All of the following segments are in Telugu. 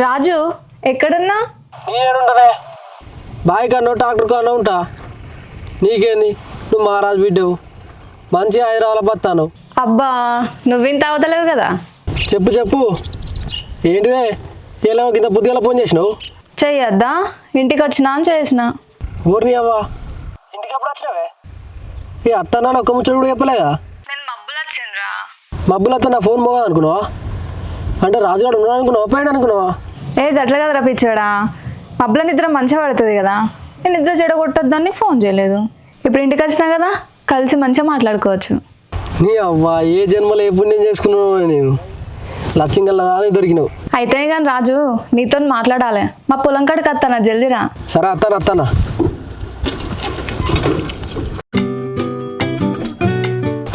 రాజు ఎక్కడున్నా? నేనేడుంటానే బాయ్ కన్నా డాక్టర్ కన్నా ఉంటా. నీకేంది, నువ్వు మహారాజు బిడ్డవు, మంచిగా హైదరాబాద్ బతాను. అబ్బా నువ్వింత అవతలేవు కదా. చెప్పు చెప్పు, ఏంటిదే ఎలా కింద బుద్ధిగా ఫోన్ చేసినావు? చెయ్యొద్దా? ఇంటికి వచ్చినా అని చేసిన. ఊరిని అవ్వా, ఇంటికి ఎప్పుడు వచ్చినావే? ఏ అత్తన్నా ఒక్క ముచ్చడు కూడా చెప్పలేగా. నేను మబ్బులు వచ్చిండ్రా. మబ్బులు అత్త నా ఫోన్ మోగా అనుకున్నావా? అంటే రాజుగాడు ఉన్నాడు అనుకున్నావా, పోయాడు అనుకున్నావా? ఏది అట్లా కదా రప్పించాడా? మబ్బుల నిద్ర మంచిగా పడుతుంది కదా, నేను నిద్ర చెడగొట్టొద్దని ఫోన్ చేయలేదు. ఇప్పుడు ఇంటికి వచ్చినా కదా, కలిసి మంచిగా మాట్లాడుకోవచ్చు. నీ అవ్వా, ఏ జన్మలో ఏ పుణ్యం చేసుకున్నావు నేను, లచ్చింగల్లా అని దొరికినావు. అయితే కానీ రాజు నీతో మాట్లాడాలి. మా పొలం కాడికి వస్తానా, జల్దీరా. సరే అత్తాను అత్తానా.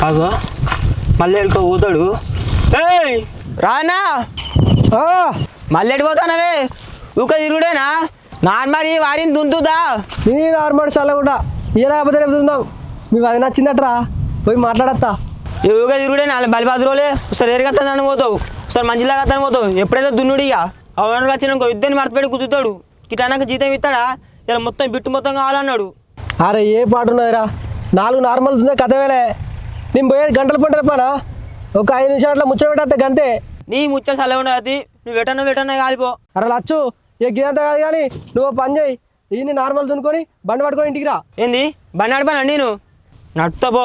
అగో మళ్ళీ ఎడుకో పోతాడు. ఏయ్ రానా, మళ్ళీ ఎడిపోతానవే? ఊక తిరుగుడేనా? నార్మల్ వారిని దుంతుదా? నీ నార్మల్ చాలా కూడా ఇలా లేకపోతే రేపుతుందాం. మీకు అది నచ్చిందట్రా, పోయి మాట్లాడత్తా. ఊక తిరుగుడేనా? బలిపాతి రోజులే ఒకసారి ఎరగత్తాను పోతావు, ఒకసారి మంచిలాగా అత్తాను పోతావు. ఎప్పుడైతే దున్నుడు ఇక అవన్నీ వచ్చినాకో ఇద్దరిని మడతపెట్టి కుదుతాడు. కిటానాక జీతం ఇస్తాడా? ఇలా మొత్తం బిట్టు మొత్తం కావాలన్నాడు. అరే ఏ పాట ఉన్నదిరా, 4 నార్మల్ ఉందా కథవేలే. నేను పోయేది గంటల పంటల పనా, ఒక 5 నిమిషాలు ముచ్చట పెట్టేస్తే గంతే. నీ ముచ్చ సలహా ఉండదు, నువ్వు వెటన్నా కాలిపో. అరే లచ్చు, ఏ గిదంతా కాదు కానీ నువ్వు పని చేయి, ఈ నార్మల్ దున్నుకొని బండి పట్టుకొని ఇంటికి రా. ఏంది బండి నడపనా? నేను నడుపుతా పో.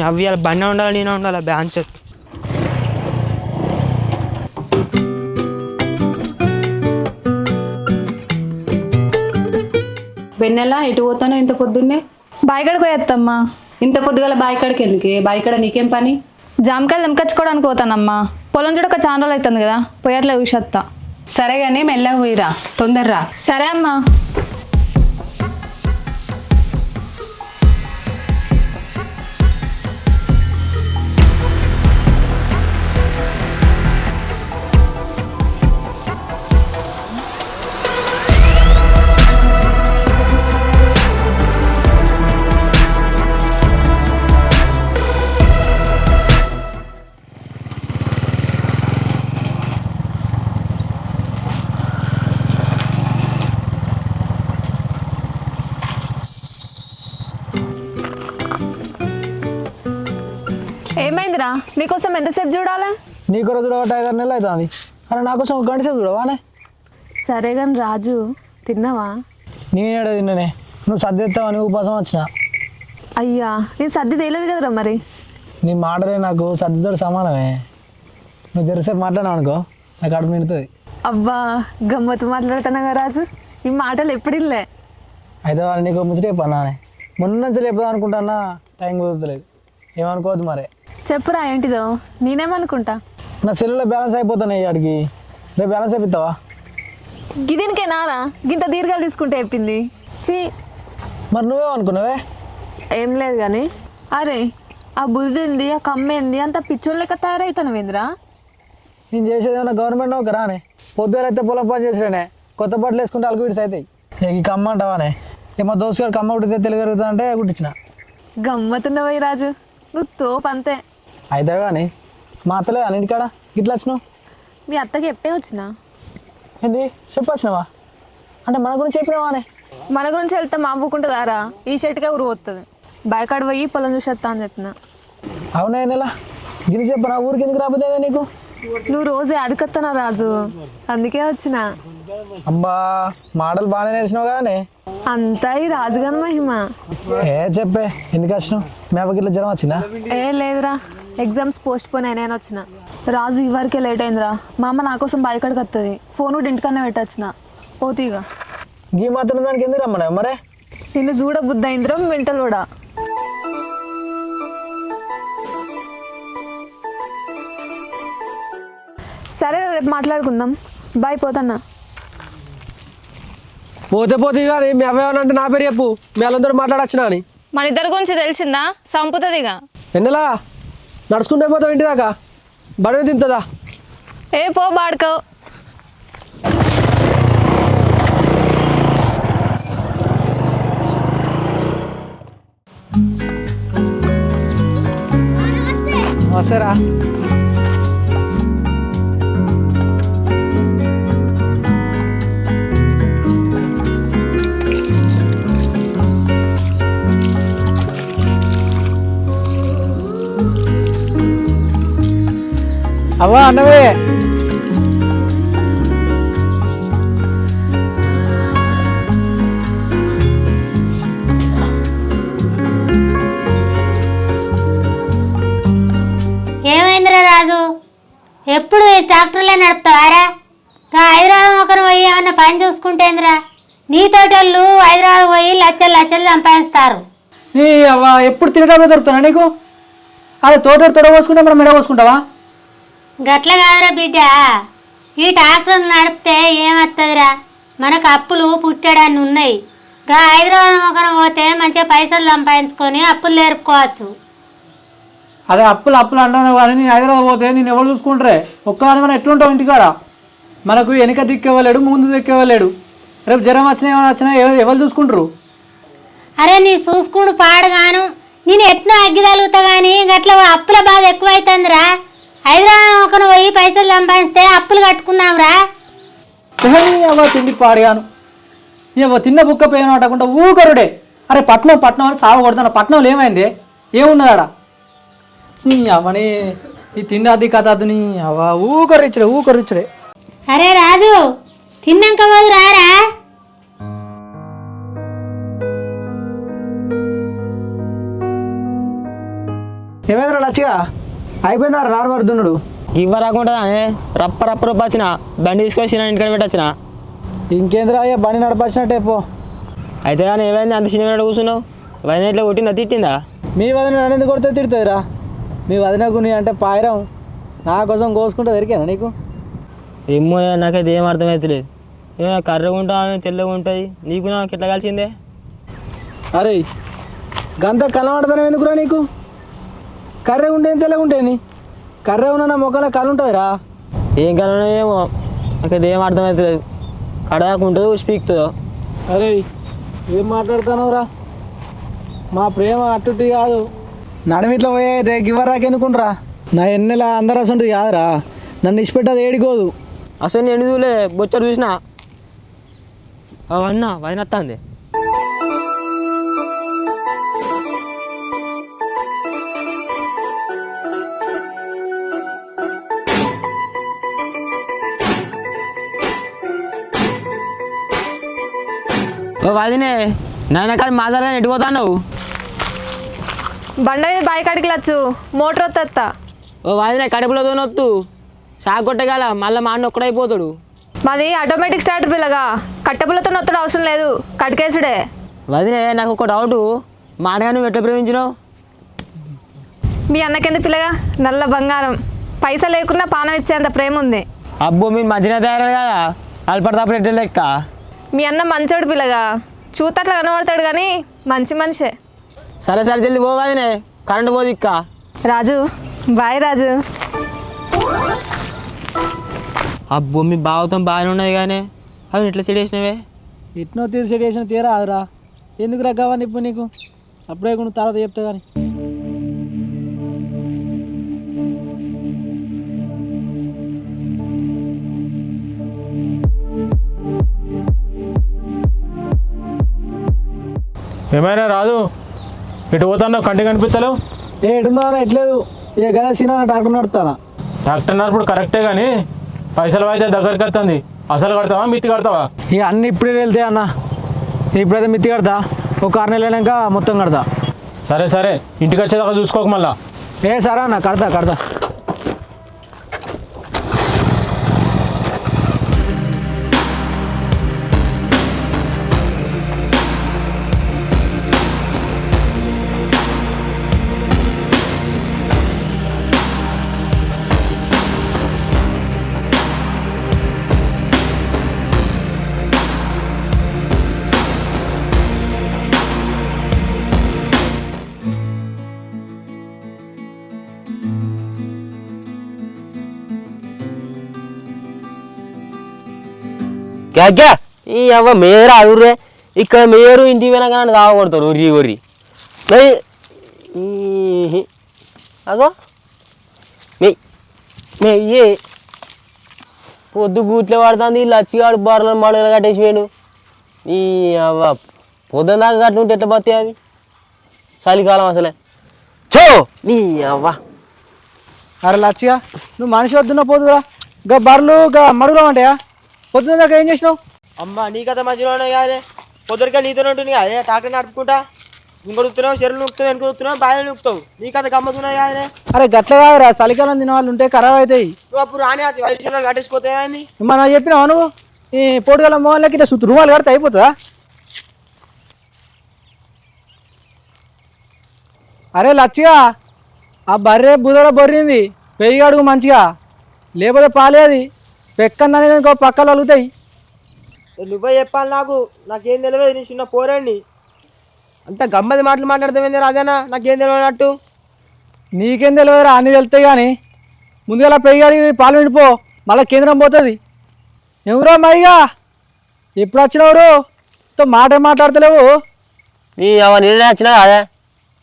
అవి అలా బండి ఉండాలి, నేను ఉండాలి. బ్యాన్స్ వెన్నెలా ఎటు పోతానో ఇంత పొద్దున్నే? బాయికాడికి పోయేత్తమ్మా. ఇంత పొద్దుగల బాయికాడికి ఎందుకే? బాయికాడ నీకేం పని? జామకాయలు నింపుకొచ్చుకోవడానికి పోతానమ్మా. పొలం చూడక చాలా రోజులు అవుతుంది కదా, పోయట్లే ఊషత్తా. సరే కానీ మెల్లగా పోయిరా, తొందరరా. సరే అమ్మా. ఏమైందిరా? నీకోసం ఎంతసేపు చూడాలి? నీకు రోజు చూడబట్టి 5-6 నెలలు అవుతుంది. అరే నాకోసం ఒక గంట సేపు చూడవానే. సరే కానీ రాజు, తిన్నావా? నేనేడ తిన్ననే, నువ్వు సర్దిస్తావని ఉపాసం వచ్చిన. అయ్యా నేను సర్ది తేలేదు కదరా మరి. నీ మాటలే నాకు సర్దితో సమానమే. నువ్వు జరసేపు మాట్లాడినావు అనుకో, నాకు కడుపు నిండుతుంది. అబ్బా గమ్మత్తు మాట్లాడుతున్నాగా రాజు, ఈ మాటలు ఎప్పుడిల్లే. అయితే వాళ్ళు నీకు ముచ్చట చెప్పన్నానే, మొన్న నుంచి చెప్దాం అనుకుంటున్నా, టైం కుదరలేదు. ఏమనుకోవద్దు మరే. చెప్పురా ఏంటిదో, నేనేమనుకుంటా. నా సెల్లులో బ్యాలెన్స్ అయిపోతున్నాయి అడిగి, రేపు బ్యాలెన్స్ అయిపోతావా? గిదీనికేనారా గింత దీర్ఘాలు తీసుకుంటే చెప్పింది? చీ, మరి నువ్వేమనుకున్నావే? ఏం లేదు కానీ అరే ఆ బురిదింది, ఆ కమ్మేంది, అంత పిచ్చోళ్ళ లెక్క తయారవుతానువేంద్రా? నేను చేసేది ఏమన్నా గవర్నమెంట్ ఒక రానే, పొద్దున అయితే పొలం పని చేసిరానే, కొత్త బట్టలు వేసుకుంటే అలుగు విడిసి అవుతాయి. ఈ కమ్మ అంటావానే, మా దోస్తు గారు కమ్మ కుట్టితే తెలుగు జరుగుతా అంటే కుట్టించిన. గమ్మత్తున్నవై రాజు, నువ్వు తోపు అంతే. అయితే కానీ మా అత్తలే అన్నింటికాడ ఇట్లా వచ్చినావు. మీ అత్తకి ఎప్పే వచ్చినా? ఏంది చెప్పొచ్చినావా? అంటే మన గురించి చెప్పినావానే? మన గురించి వెళ్తే మాపుకుంటుందారా? ఈ చెట్టుకే ఉరు పోతుంది. బాయికాడ పోయి పొలం చూసేస్తా అని చెప్పిన. అవునా నెల గిరి చెప్పనా, ఊరికి ఎందుకు రాబోతే నీకు? నువ్వు రోజే అదికొత్తనా రాజు, అందుకే వచ్చిన. అబ్బా మాటలు బాగానే నేర్చినావు కానీ. అంతా ఈ రాజుగారి మహిమ. ఏ చెప్పే, ఎందుకు వచ్చినావు? మేపకి ఇట్లా జ్వరం వచ్చిందా? ఏ లేదురా, ఎగ్జామ్స్ పోస్ట్ పోన్ అయినా వచ్చిన. రాజు ఇవరికే లేట్ అయిందిరా, మా అమ్మ నా కోసం బాయికాడికి వస్తుంది. ఫోన్ కూడా ఇంటికన్నా పెట్టొచ్చిన. పోతీగా గీ మాత్రం దానికి ఎందుకు రమ్మన్నా మరే? నిన్ను చూడ బుద్ధి అయిందిరా మెంటల్ కూడా. సరే రేపు మాట్లాడుకుందాం, బాయ్, పోతన్నా. పోతే పోతే కానీ మీ అబ్బాయి అంటే నా పేరు చెప్పు, మీ వాళ్ళందరూ మాట్లాడొచ్చినా అని. మన ఇద్దరి గురించి తెలిసిందా? సంపుతుందిగా. ఎన్నెలా నడుచుకుంటే పోతావు ఇంటి దాకా, బడి తింటుందా? ఏ పో బాడుకో. వస్తారా? అవ్వా అన్నవే. ఏమైందిరా రాజు, ఎప్పుడు ఈ ట్రాక్టర్లే నడుపుతావారా? హైదరాబాద్ ఒకరు పోయి ఏమన్నా పని చూసుకుంటేందిరా? నీతోటి వాళ్ళు హైదరాబాద్ పోయి లచ్చలు లచ్చలు సంపాదిస్తారు. నీ అవ్వ ఎప్పుడు తినేటప్పుడు దొరుకుతానా నీకు? అదే తోట పోసుకుంటే మనం మెడ పోసుకుంటావా? గట్ల కాదురా బిడ్డ, ఈ ట్రాక్టర్ నడిపితే ఏమత్తదిరా? మనకు అప్పులు పుట్టడాన్ని ఉన్నాయి. హైదరాబాద్ ఒకరు పోతే మంచిగా పైసలు సంపాదించుకొని అప్పులు నేర్పుకోవచ్చు. అదే అప్పులు అంటాను కానీ నేను హైదరాబాద్ పోతే నేను ఎవరు చూసుకుంటారే? ఒక్కదాని మనం ఎట్లుంటావు ఇంటికాడ? మనకు వెనక దిక్కేవ్వలేడు, ముందు దిక్కేవ్వలేడు. రేపు జ్వరం వచ్చినా ఏమైనా వచ్చినా ఎవరు చూసుకుంటారు? అరే నీ చూసుకుని పాడుగాను, నేను ఎట్లా అగ్గిదలుగుతా కానీ గట్ల అప్పుల బాధ ఎక్కువైతుందిరా. హైదరాబాద్ ఒకరు పోయి పైసలు సంపాదిస్తే అప్పులు కట్టుకుందాంరా. అవ్వ తిండి పాడుగాను, నీ తిన్న బుక్క పేరు పట్టకుండా ఊకరుడే. అరే పట్నం అని సాగు కొడతాను. పట్నంలో ఏమైంది? ఏమున్నదాడ? నీ అవ్వని ఈ తిండి అది కథ అది. నీ అవ్వ ఊకరిచ్చుడే. అరే రాజు, తిన్నాక పోదు రారా? ఏమైందిరా లచ్చిగా? అయిపోయిందారా నార్మల్ దున్నుడు? ఇవ్వ రాకుండా రప్ప వచ్చిన బండి తీసుకొచ్చిన ఇంటికాడ పెట్టొచ్చిన. ఇంకేంద్రా అయ్యా బండి నడపచ్చినట్టే పో. అయితే కానీ ఏమైంది అంత చిన్న కూర్చున్నావు? వదిన ఇట్లా కొట్టిందా తిట్టిందా? మీ వదిన నన్ను ఎందుకు కొడితే తిడుతుందిరా? మీ వదినకు నీ అంటే పాయరం నా కోసం కోసుకుంటే దొరికేనా నీకు? ఏమో నాకైతే ఏం అర్థమవుతలేదు. ఏమో కర్రగా ఉంటావు, తెల్లగా ఉంటుంది. నీకు నాకు ఎట్లా కలిసిందే? అరే గంత కలవడతాను ఎందుకురా నీకు? కర్రె ఉండేది తెల్లగా ఉంటుంది. కర్రె ఉన్న నా మొక్కలో కళ్ళు ఉంటుందిరా. ఏం కలనో ఏమో నాకైతే ఏం అర్థమవుతలేదు. కడదాకా ఉంటుందో స్పీక్తుందో. అరే ఏం మాట్లాడుతున్నావురా? మా ప్రేమ అట్టుటి కాదు. నడమిట్లో పోయే గివ్వరాకి ఎందుకుంటారా? నా ఎన్నెల అందరూ అసలు కాదురా. నన్ను ఇచ్చిపెట్టది ఏడికోదు. అసలు నేను చూలే బొచ్చరు చూసిన. అన్న వదినత్తాంది. ఓ వదినే నాయన కాడ మాదారా ఎడిపోతాను. బండ మీద బాయి కాడికి లచ్చు, మోటార్ వస్తా. ఓ వదినే కడుపులో తోనొత్తు షాక్ కొట్టగల మళ్ళీ మా అన్న ఒక్కడైపోతాడు. మాది ఆటోమేటిక్ స్టార్టర్ పిల్లగా, కట్టెపుల్లతో నొత్తడం అవసరం లేదు, కటికేసుడే. వదినే నాకు ఒక డౌటు, మా అన్నగా నువ్వు ఎట్లా ప్రేమించినావు? మీ అన్నకెందు పిల్లగా నల్ల బంగారం, పైసా లేకున్నా పానం ఇచ్చేంత ప్రేమ ఉంది. అబ్బో మీరు మధ్యన తయారు కదా అల్పడతాప్పుడు ఎట్లా లెక్క. మీ అన్న మంచోడు పిల్లగా, చూత అట్లా కనబడతాడు కానీ మంచి మనిషే. సరే జల్దీ పో వదినే, కరెంట్ పోదు ఇక్క. రాజు బాయ్ రాజు. అబ్బో మీ బావతో బాగానే ఉన్నది కానీ అవి ఎట్లా సెట్ చేసినవే? ఎట్నో తీరు సెట్ చేసిన తీరా అదురా. ఎందుకు రగ్గవని ఇప్పుడు నీకు? అప్పుడే నువ్వు తర్వాత చెప్తా కానీ. ఏమైనా రాదు, ఇటు పోతాను కంటి కనిపిస్తలేవు. ఎడుందా ఎట్లేదు. ఏ కదా సినిమా డాక్టర్ నడుపుతానా? డాక్టర్ అన్నప్పుడు కరెక్టే కానీ పైసలు అయితే దగ్గరికి వస్తుంది. అసలు కడతావా మిత్తి కడతావా? ఇక అన్నీ ఇప్పుడే వెళ్తే అన్న. ఇప్పుడైతే మిత్తి కడతా, ఒక 6 నెలలు అయినాక మొత్తం కడతా. సరే ఇంటికి వచ్చేదాకా చూసుకోక మళ్ళా. సరే అన్న కడతా. క్యా ఈ అవ్వ మేర అదుర్రే, ఇక్కడ మేరు ఇంటి వెనక తాగొడతాడు ఒర్రి అగో మెయ్యే పొద్దు గూట్లో పడుతుంది. లచ్చిగాడు బొరలను మడలు కట్టేసిపోయాను. ఈ అవ్వ పొద్దున దాకా కట్టుంటే ఎట్లా బతాయి అవి? చలికాలం అసలే చో నీ అవ్వ అరే లచ్చిగా నువ్వు మనిషి వద్దున్నా పోదురా గా బర్రెలు గా మడుగులు ఉంటాయా పొద్దున్న దాకా ఏం చేసినావు అమ్మ నీ కథ మధ్యలోనే కాదే పొద్దురికే నీతోనే ఉంటుంది కాదే ట్రాక్టర్ నడుపుకుంటా ఇంకోటి ఉత్తున్నావు చెరువు నూపుతావు వెనుక ఉత్తున్నావు బాగా నూపుతావు నీ కథ గమ్మతున్నాయి కాదే అరే గట్ల కాదురా చలికాలం తిన వాళ్ళు ఉంటే ఖరాబ్ అవుతాయి నువ్వు అప్పుడు రాని అది వైద్యశాలలో కట్టేసిపోతాయని మనం చెప్పినావు నువ్వు ఈ పోటుగల మోహన్లకి ఇట్లా రుమాలు కడితే అయిపోతుందా అరే లచ్చిగా ఆ బర్రె బుధలో బొర్రింది పెయ్యి అడుగు మంచిగా లేకపోతే పాలేది పెక్కన్నది ఇంకో పక్కలు అలుగుతాయి నువ్వే చెప్పాలి నాకేం తెలియదు నీ చిన్న పోరండి అంత గమ్మది మాటలు మాట్లాడతామేంది రాజానా నాకేం తెలియనట్టు నీకేం తెలియదురా అన్నీ తెలుస్తాయి కానీ ముందుగా పెయ్యి అడిగి పాలు విండిపో మళ్ళీ కేంద్రం పోతుంది ఎవరో మైగా ఎప్పుడు వచ్చినవరు మాట మాట్లాడతలేవు నీ నీళ్ళే వచ్చినా అదే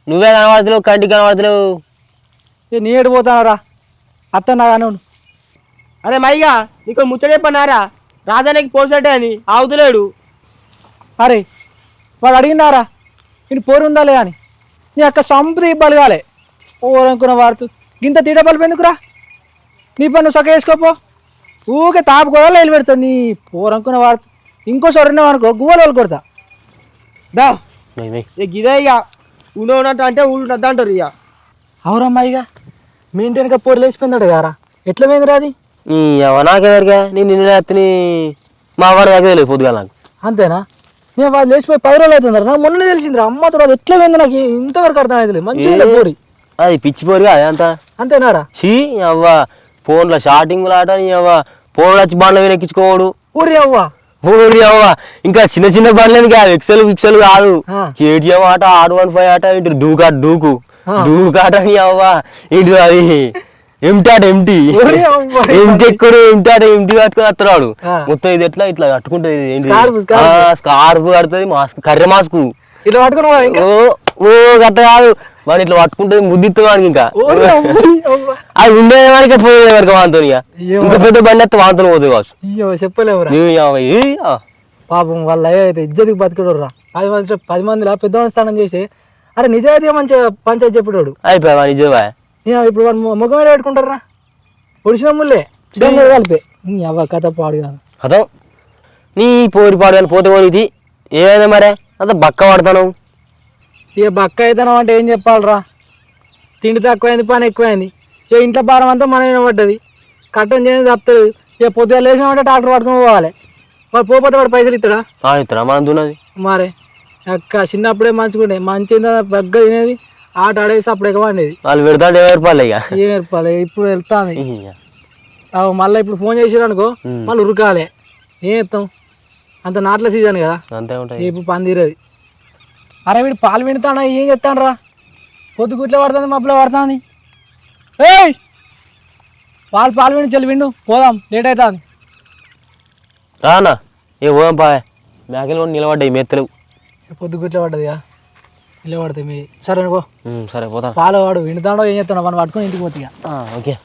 నువ్వే కనబడతలేవు కంటికి కనబడతలేవు నీ ఏడు పోతానరా అత్తన్నా కానీ అరే మైగా నీకు ముచ్చట చెప్పన్నారా రాజానికి పోసట్టే అని ఆవుతలేడు అరే వాడు అడిగినారా నేను పోరు ఉందా లేదా అని నీ అక్క సంపద ఇబ్బంది కాలే ఓరనుకున్న వాడుతూ గింత తీట బలిపి ఎందుకురా నీ పని నువ్వు సక్క వేసుకోపో ఊకే తాపుకోవాలా వెళ్ళి పెడతావు నీ పోరనుకున్న వాడుతూ ఇంకోసారి ఉన్నావు అనుకో గువ్వలు వాళ్ళు కొడతా దా గిదే ఇక ఉన్నట్టు అంటే ఊళ్ళు అంటారు ఇక అవురమ్మా ఇక మీ ఇంటి వెనక పొరి లేచిపోయిందట గారా ఎట్లా పోయిందిరా అది నాకెవరిగా నేను నిన్న ఎత్తుని మా వాడు దాకా తెలియదు పొద్దుగా నాకు అంతేనా నేను వాళ్ళు లేచిపోయి 10 రోజులు అవుతుందరా నాకు మొన్న తెలిసిందిరా అమ్మతో అది ఎట్లా పోయింది నాకు ఇంతవరకు అర్థం అవుతుంది మంచిగా పోరి అది పిచ్చి పోరు అదే అంత అంతేనారా షీ అవ్వ ఫోన్లో షార్టింగ్లు ఆట నీ అవ్వ ఫోన్లో వచ్చి బండ్ల మీద ఎక్కించుకోవడు ఊరి అవ్వా ఊరి అవ్వ ఇంకా చిన్న చిన్న బండ్లు కాదు ఎక్సెల్ కాదు కేటీఎం ఆట R15 ఆట ఇంటి డూకు ఆట నీ అవ్వ ఏంటి అది ఎంటీ ఎక్కువ ఎంటీ కట్టుకుని వస్తున్నాడు మొత్తం ఇది ఎట్లా ఇట్లా కట్టుకుంటుంది స్కార్ఫ్ కడుతుంది మాస్క్ కర్రె మాస్క్ ఇట్లా పట్టుకున్నా ఓ గట్ట కాదు వాడు ఇట్లా పట్టుకుంటుంది ముద్దిత్తు వాడికి ఇంకా అది ఉండే వరకే పోయే వరకు వాంతో ఇంకా పెద్ద బండి ఎత్తే వాంతో పోతుంది కావచ్చు చెప్పలేవురా పాపం వాళ్ళ అయితే ఇజ్జతికి బతికడు రా 10 మందిలా పెద్దవాడి స్థానం చేసి అరే నిజాయితీగా మంచిగా పంచాయతీ చెప్పాడు అయిపోయా నిజమా ఇప్పుడు వాడు ముఖం మీద పెట్టుకుంటారా పొడిచిన ముళ్ళే కలిపే నీ అవ్వ కథ పాడు కాదు అదో నీ పోరి పాడు కానీ పోతే పోయి ఏమైంది మరే అంత బక్క పడతాను ఇక బక్క అవుతాను అంటే ఏం చెప్పాలరా తిండి తక్కువైంది పని ఎక్కువైంది ఇక ఇంట్లో భారం అంతా మన మీద పడ్డది కట్టం చేయని తప్పలేదు ఇక పొద్దుగా లేచినామంటే ట్రాక్టర్ పట్టుకుని పోవాలి వాడు పోతే వాడు పైసలు ఇస్తాడా ఇస్తాడా మనం దున్నది మరే అక్క చిన్నప్పుడే మంచుకుండే మంచి బగ్గ తినేది ఆట ఆడేసి అప్పుడు ఎగవండేది వాళ్ళు పెడతాడు 20 రూపాయలు ఇక ఏం ఏర్పాలి ఇప్పుడు వెళ్తాను మళ్ళీ ఇప్పుడు ఫోన్ చేసాడు అనుకో మళ్ళీ ఉరకాలి ఏం చేస్తాం అంత నాట్ల సీజన్ కదా అంతే ఉంటాయి ఇప్పుడు పని తీరది అరే వీడు పాలు వింటాడా ఏం చెప్తాను రా పొద్దు గుట్లే పడుతుంది మబ్బులో పడుతుంది ఏయ్ పాలు విండి చెల్లి విండు పోదాం లేట్ అవుతుంది రానా ఏ పోదాం పా మేకలు నిలబడ్డాయి మెత్తలు పొద్దు గుట్లే పడ్డదిగా నిలబడతాయి మీ సరే అనుకో సరే పోతా పాలు వాడు వింటాడో ఏం చెప్తాడో మనం పట్టుకొని ఇంటికి పోతే ఓకే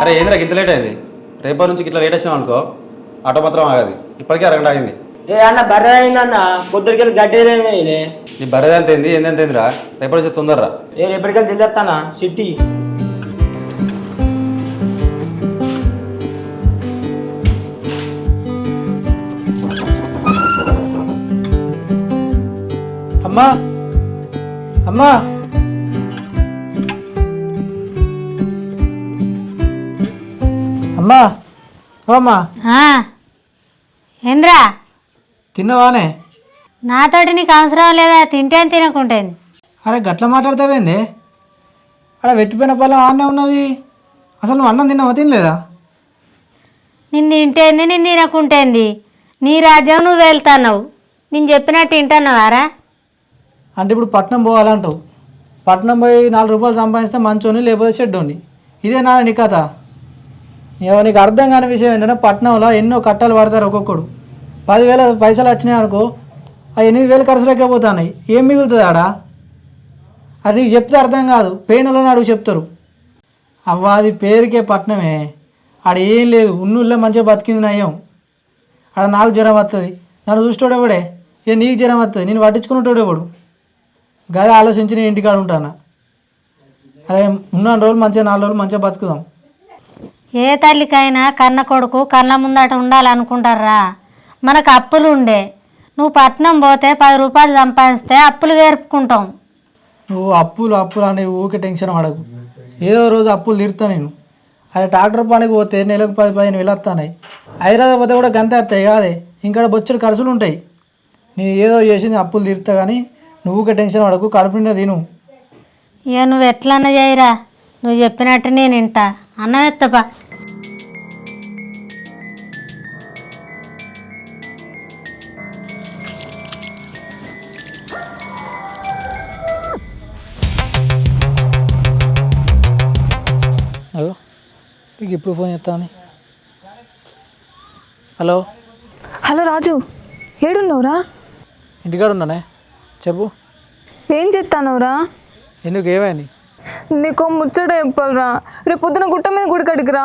అరే ఏంద్రా ఇంత లేట్ అయింది రేపటి నుంచి ఇట్లా లేట్ వచ్చినాం అనుకో ఆటో మాత్రం ఆగది ఇప్పటికే అరగంట అయింది ఏ అన్న బర్రె అయిందన్న పొద్దురికెళ్ళి గడ్డేదేమే నీ బర్రెది ఎంత అయింది ఎంత అయిందిరా రేపటి నుంచి తొందరరా ఏ రేపటికెళ్ళి తెలియస్తానా సిట్టి అమ్మా అమ్మా అమ్మా అమ్మా ఏంద్రా తిన్నవానే నాతోటి నీకు అవసరం లేదా తింటే తినకుంటేంది అరే గట్ల మాట్లాడతావేంది అరే వెట్టిపోయిన పొలం ఆనే ఉన్నది అసలు నువ్వు అన్నం తిన్నావా తినలేదా నిన్ను తింటేంది నిన్ను తినకుంటేంది నీ రాజ్యం నువ్వు వెళ్తున్నావు నేను చెప్పినట్టు తింటున్నావారా అంటే ఇప్పుడు పట్నం పోవాలంటావు పట్నం పోయి 4 రూపాయలు సంపాదిస్తే మంచోని లేకపోతే చెడ్డోని ఇదే నా నీ కథ ఏమో నీకు అర్థం కాని విషయం ఏంటంటే పట్నంలో ఎన్నో కట్టాలు పడతారు ఒక్కొక్కడు 10,000 పైసలు వచ్చినాయి అనుకో ఆ 8,000 ఖర్చు లేకపోతున్నాయి ఏం మిగులుతుంది ఆడ అది నీకు చెప్తే అర్థం కాదు పేనులను అడుగు చెప్తారు అవ్వ అది పేరుకే పట్నమే ఆడ ఏం లేదు ఉన్నుల్లో మంచిగా బతికింది నయ్యం ఆడ నాకు జ్వరం వస్తుంది నన్ను చూసేటోడేవాడే ఇక నీకు జ్వరం వస్తుంది నేను పట్టించుకునేటోడేవాడు గదే ఆలోచించి నేను ఇంటికాడ ఉంటాను అరే ఉన్న రోజులు మంచిగా 4 రోజులు మంచిగా బతుకుదాం ఏ తల్లికైనా కన్న కొడుకు కళ్ళ ముందట ఉండాలనుకుంటారా మనకు అప్పులు ఉండే నువ్వు పట్నం పోతే 10 రూపాయలు సంపాదిస్తే అప్పులు వేర్పుకుంటాం నువ్వు అప్పులు అప్పులు అని ఊకే టెన్షన్ పడకు ఏదో రోజు అప్పులు తీరుతా నేను అదే ట్రాక్టర్ పనికి పోతే నెలకు 10-15 వేలు వస్తున్నాయి హైదరాబాద్ పోతే కూడా గంత వస్తాయి కాదే ఇంకా బొచ్చుడు ఖర్చులు ఉంటాయి నేను ఏదో చేసింది అప్పులు తీరుతా కానీ నువ్వు ఊకే టెన్షన్ పడకు కడుపు నిండా తిను ఇక నువ్వు ఎట్లన్నా చేయరా నువ్వు చెప్పినట్టు నేను వింటా అన్నం ఎత్తపా అయ్యో నీకు ఇప్పుడు ఫోన్ చేస్తాను హలో హలో రాజు ఏడున్నావురా? ఇంటికాడ ఉన్నానే చెప్పు ఏం చేస్తానవురా? ఎందుకు ఏమైంది నీకు ముచ్చట చెప్పాలరా, రేపు పొద్దున గుట్ట మీద గుడి కడిగిరా.